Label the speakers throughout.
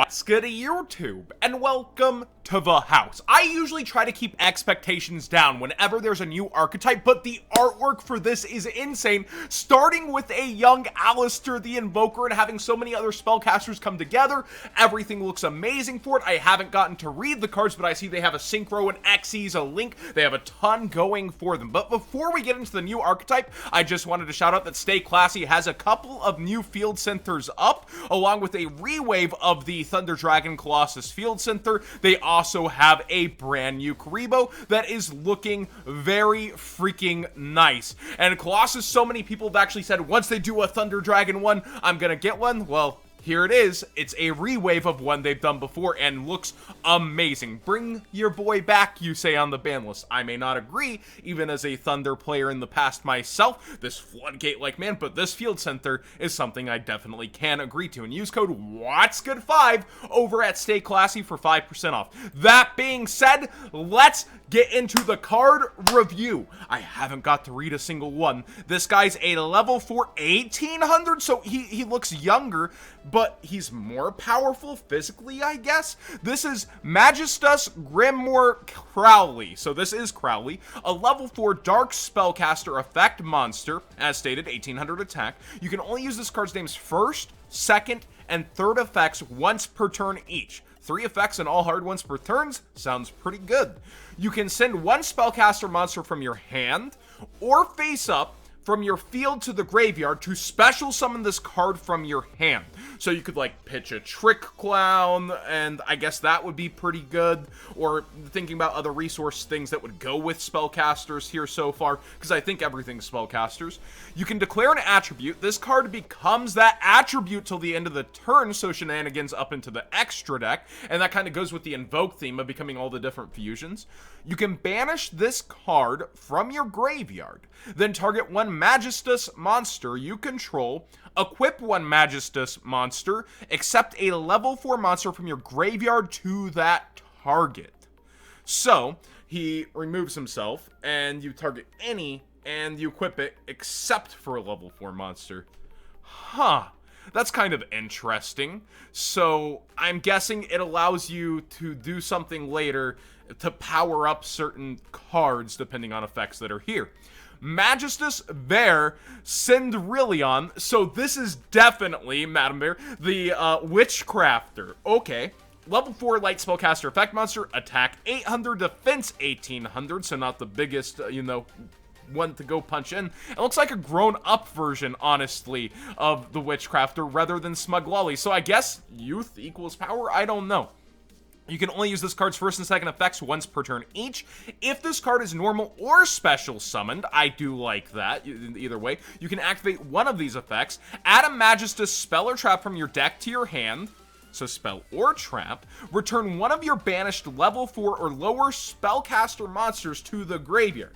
Speaker 1: What's good YouTube, and welcome to the house. I usually try to keep expectations down whenever there's a new archetype, but the artwork for this is insane, starting with a young Aleister the Invoker and having so many other spellcasters come together. Everything looks amazing for it. I haven't gotten to read the cards, but I see they have a Synchro, an Xyz, a Link. They have a ton going for them. But before we get into the new archetype, I just wanted to shout out that Stay Classy has a couple of new Field Synthers up, along with a rewave of the Thunder Dragon Colossus Field Synther. They also have a brand new Karibo that is looking very freaking nice. And Colossus, so many people have actually said once they do a Thunder Dragon one, I'm gonna get one. Well, here it is. It's a rewave of one they've done before and looks amazing. Bring your boy back, you say on the ban list. I may not agree, even as a Thunder player in the past myself, this floodgate-like man, but this Field Center is something I definitely can agree to. And use code WhatsGood5 over at Stay Classy for 5% off. That being said, let's get into the card review. I haven't got to read a single one. This guy's a level 4 1800, so he looks younger, but he's more powerful physically, I guess. This is Magistus Grimoire Crowley. So this is Crowley, a level 4 dark spellcaster effect monster, as stated, 1800 attack. You can only use this card's name's first, second, and third effects once per turn each. 3 effects and all hard ones per turns sounds pretty good. You can send one spellcaster monster from your hand or face up from your field to the graveyard to special summon this card from your hand. So you could like pitch a Trick Clown, and I guess that would be pretty good. Or thinking about other resource things that would go with spellcasters here so far, because I think everything's spellcasters. You can declare an attribute. This card becomes that attribute till the end of the turn, so shenanigans up into the extra deck, and that kind of goes with the Invoke theme of becoming all the different fusions. You can banish this card from your graveyard, then target one Majestus monster you control, equip one Magistus monster, except a level 4 monster from your graveyard to that target. So, he removes himself, and you target any, and you equip it except for a level 4 monster. Huh. That's kind of interesting. So, I'm guessing it allows you to do something later to power up certain cards depending on effects that are here. Magistus, Verre, Cendrillon. So this is definitely, Madam Bear, the Witchcrafter. Okay. Level 4 light spellcaster effect monster, attack 800, defense 1800, so not the biggest, one to go punch in. It looks like a grown-up version, honestly, of the Witchcrafter rather than Smug Lolly. So I guess youth equals power? I don't know. You can only use this card's first and second effects once per turn each. If this card is normal or special summoned, I do like that, either way, you can activate one of these effects, add a Magistus spell or trap from your deck to your hand, so spell or trap, return one of your banished level 4 or lower spellcaster monsters to the graveyard.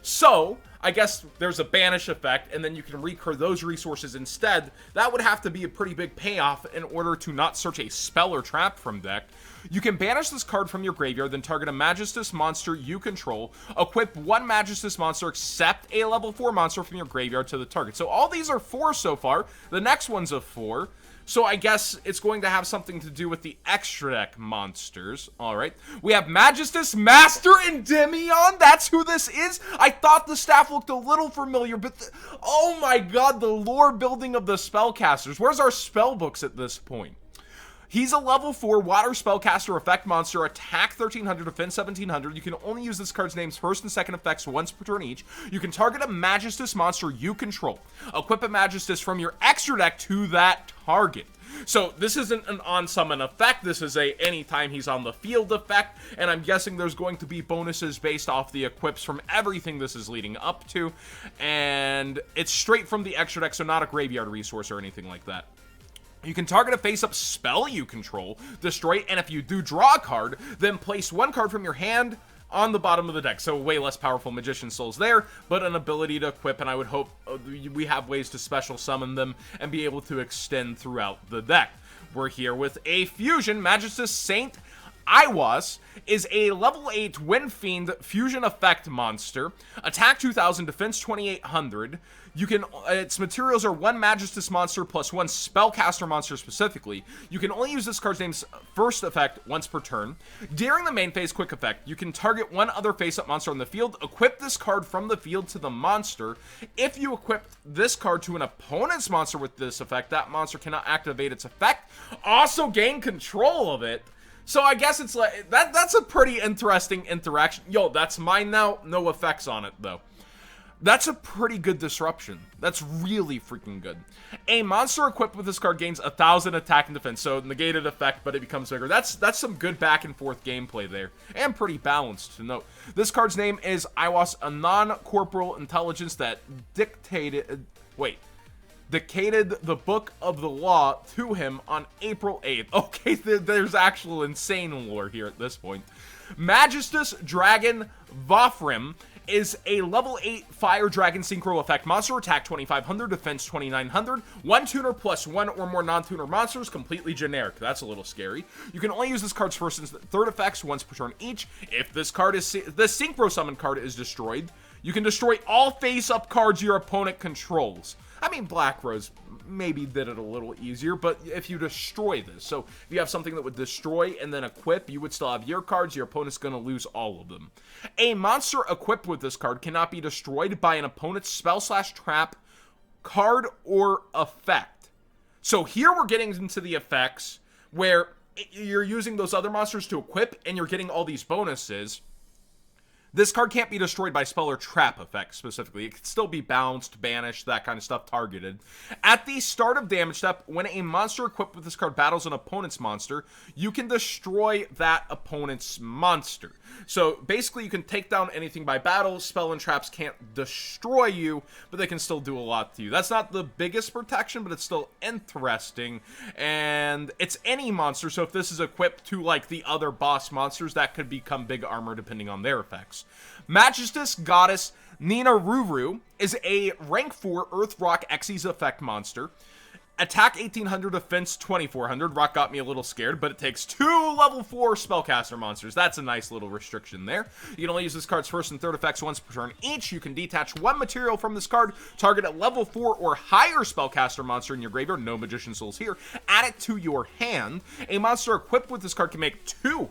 Speaker 1: So, I guess there's a banish effect, and then you can recur those resources instead. That would have to be a pretty big payoff in order to not search a spell or trap from deck. You can banish this card from your graveyard, then target a Magistus monster you control, equip one Magistus monster except a level 4 monster from your graveyard to the target. So all these are 4 so far. The next one's a 4. So I guess it's going to have something to do with the extra deck monsters. Alright. We have Magistus, Master, and Demion. That's who this is. I thought the staff looked a little familiar, but oh my god, the lore building of the spellcasters. Where's our spell books at this point? He's a level 4 water spellcaster effect monster, attack 1300, defense 1700. You can only use this card's name's first and second effects once per turn each. You can target a Magistus monster you control. Equip a Magistus from your extra deck to that target. So this isn't an on-summon effect, this is a anytime he's on the field effect, and I'm guessing there's going to be bonuses based off the equips from everything this is leading up to, and it's straight from the extra deck, so not a graveyard resource or anything like that. You can target a face-up spell you control, destroy it, and if you do draw a card, then place one card from your hand on the bottom of the deck. So way less powerful Magician Souls there, but an ability to equip, and I would hope we have ways to special summon them and be able to extend throughout the deck. We're here with a fusion, Majestus Saint Iwas is a level 8 Wind Fiend fusion effect monster. Attack 2000, defense 2800. You can, its materials are 1 Magistus monster plus 1 spellcaster monster specifically. You can only use this card's name's first effect once per turn. During the main phase quick effect, you can target one other face-up monster on the field, equip this card from the field to the monster. If you equip this card to an opponent's monster with this effect, that monster cannot activate its effect. Also gain control of it. So I guess it's like, that's a pretty interesting interaction. Yo, that's mine now. No effects on it, though. That's a pretty good disruption. That's really freaking good. A monster equipped with this card gains 1,000 attack and defense. So negated effect, but it becomes bigger. That's some good back and forth gameplay there. And pretty balanced to note. This card's name is Iwas, a non-corporeal intelligence that dictated the book of the law to him on April 8th. Okay, there's actual insane lore here at this point. Majestus Dragon Vaphrim is a level 8 Fire Dragon Synchro Effect monster. Attack 2500, defense 2900. 1 tuner plus 1 or more non-tuner monsters. Completely generic. That's a little scary. You can only use this card's first and third effects once per turn each. If this card is the Synchro Summon card is destroyed, you can destroy all face-up cards your opponent controls. I mean, Black Rose maybe did it a little easier, but if you destroy this, so if you have something that would destroy and then equip, you would still have your cards, your opponent's going to lose all of them. A monster equipped with this card cannot be destroyed by an opponent's spell/trap card or effect. So here we're getting into the effects where you're using those other monsters to equip and you're getting all these bonuses. This card can't be destroyed by spell or trap effects specifically. It can still be bounced, banished, that kind of stuff, targeted. At the start of damage step, when a monster equipped with this card battles an opponent's monster, you can destroy that opponent's monster. So basically, you can take down anything by battle. Spell and traps can't destroy you, but they can still do a lot to you. That's not the biggest protection, but it's still interesting. And it's any monster, so if this is equipped to like the other boss monsters, that could become big armor depending on their effects. Magistus Goddess Nina Ruru is a rank 4 Earth Rock Xyz effect monster. Attack 1800, defense 2400. Rock got me a little scared, but it takes 2 level 4 spellcaster monsters. That's a nice little restriction there. You can only use this card's first and third effects once per turn each. You can detach 1 material from this card, target a level 4 or higher spellcaster monster in your graveyard. No Magician Souls here. Add it to your hand. A monster equipped with this card can make two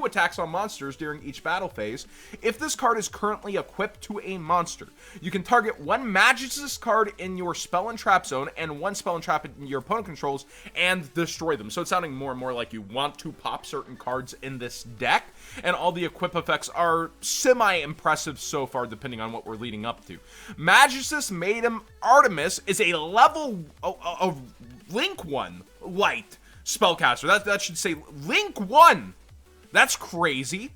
Speaker 1: attacks on monsters during each battle phase. If this card is currently equipped to a monster, you can target 1 Magistus card in your spell and trap zone and 1 spell and trap in your opponent controls and destroy them. So it's sounding more and more like you want to pop certain cards in this deck, and all the equip effects are semi-impressive so far depending on what we're leading up to. Magistus Maiden Artemis is a level of Link 1 light spellcaster. That should say Link 1. That's crazy.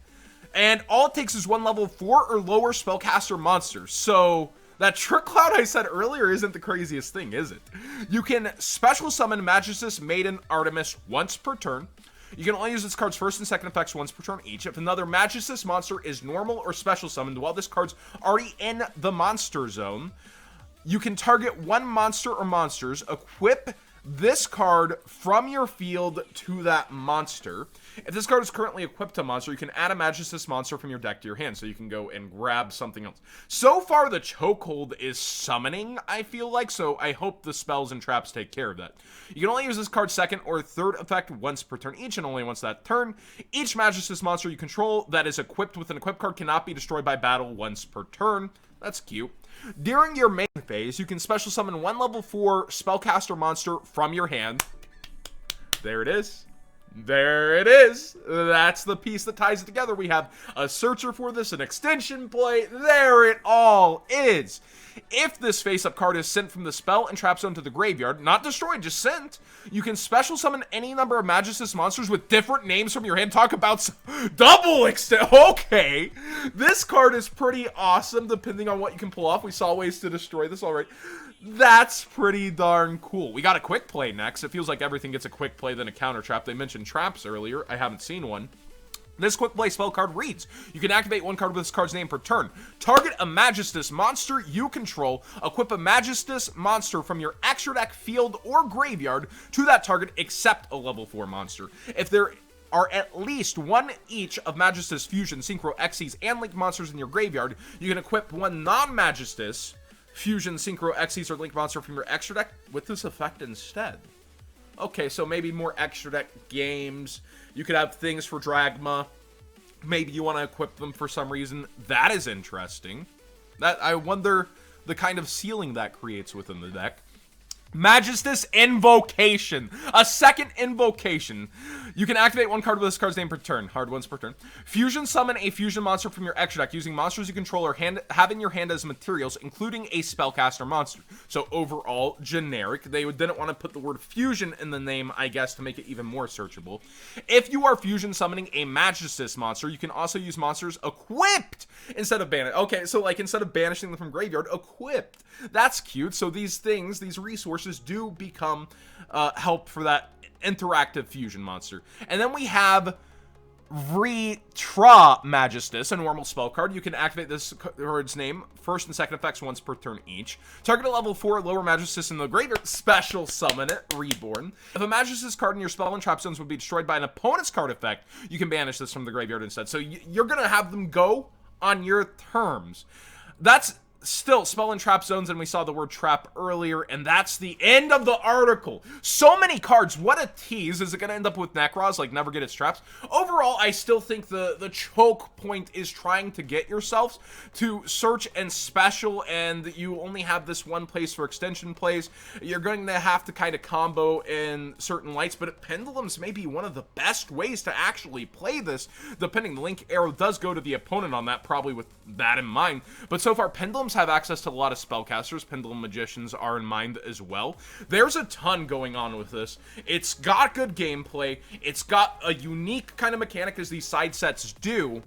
Speaker 1: And all it takes is 1 level 4 or lower spellcaster monster. So that Trick Cloud I said earlier isn't the craziest thing, is it? You can special summon Magistus Maiden Artemis once per turn. You can only use this card's first and second effects once per turn each. If another Magistus monster is normal or special summoned while this card's already in the monster zone, you can target 1 monster or monsters, equip this card from your field to that monster. If this card is currently equipped to a monster, you can add a Magistus monster from your deck to your hand, so you can go and grab something else. So far, the chokehold is summoning, I feel like, so I hope the spells and traps take care of that. You can only use this card's second or third effect once per turn each, and only once that turn. Each Magistus monster you control that is equipped with an equipped card cannot be destroyed by battle once per turn. That's cute. During your main phase, you can special summon 1 level 4 spellcaster monster from your hand. There it is. There it is. That's the piece that ties it together. We have a searcher for this, an extension play. There it all is. If this face-up card is sent from the spell and trap zone to the graveyard, not destroyed, just sent, you can special summon any number of Magistus monsters with different names from your hand. Talk about double extent. Okay. This card is pretty awesome depending on what you can pull off. We saw ways to destroy this already. That's pretty darn cool. We got a quick play next. It feels like everything gets a quick play than a counter trap. They mentioned traps earlier. I haven't seen one. This quick play spell card reads: you can activate 1 card with this card's name per turn. Target a Magistus monster you control. Equip a Magistus monster from your extra deck, field, or graveyard to that target except a level 4 monster. If there are at least one each of Magistus, Fusion, Synchro, Xyz, and Link monsters in your graveyard, you can equip one non-Magistus, Fusion, Synchro, Xyz, or Link monster from your extra deck with this effect instead. Okay, so maybe more extra deck games. You could have things for Dragma. Maybe you want to equip them for some reason. That is interesting. I wonder the kind of ceiling that creates within the deck. Magistus Invocation. A second invocation. You can activate one card with this card's name per turn. Hard ones per turn. Fusion summon a fusion monster from your extra deck using monsters you control or have in your hand as materials, including a spellcaster monster. So overall, generic. They didn't want to put the word fusion in the name, I guess, to make it even more searchable. If you are fusion summoning a Magistus monster, you can also use monsters equipped instead of banished. Okay, so like instead of banishing them from graveyard, equipped. That's cute. So these things, these resources do become help for that interactive fusion monster. And then we have Magistus, a normal spell card. You can activate this card's name, first and second effects once per turn each. Target a level 4 lower Magistus in the graveyard, special summon it, reborn. If a Magistus card in your spell and trap zones would be destroyed by an opponent's card effect, you can banish this from the graveyard instead. So you're gonna have them go on your terms. That's still spell and trap zones, and we saw the word trap earlier, and that's the end of the article. So many cards. What a tease. Is it going to end up with Necros, like never get its traps? Overall, I still think the choke point is trying to get yourselves to search and special, and you only have this one place for extension plays. You're going to have to kind of combo in certain lights, but Pendulums may be one of the best ways to actually play this, depending. The link arrow does go to the opponent on that, probably with that in mind. But so far, Pendulums have access to a lot of spellcasters. Pendulum Magicians are in mind as well. There's a ton going on with this. It's got good gameplay. It's got a unique kind of mechanic as these side sets do.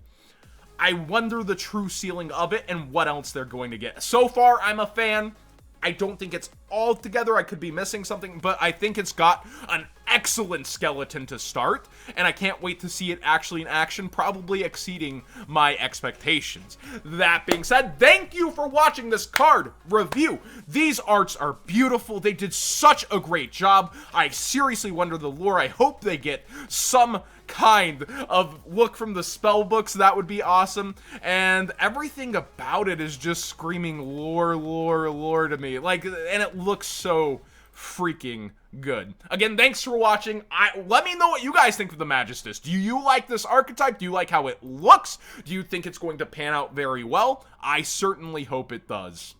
Speaker 1: I wonder the true ceiling of it and what else they're going to get. So far, I'm a fan. I don't think it's all together. I could be missing something, but I think it's got an excellent skeleton to start, and I can't wait to see it actually in action, probably exceeding my expectations. That being said, thank you for watching this card review. These arts are beautiful. They did such a great job. I seriously wonder the lore. I hope they get some kind of look from the spell books. That would be awesome. And everything about it is just screaming lore, lore, lore to me. Like, and it looks so freaking good. Again, thanks for watching. Let me know what you guys think of the Magistus. Do you like this archetype? Do you like how it looks? Do you think it's going to pan out very well? I certainly hope it does.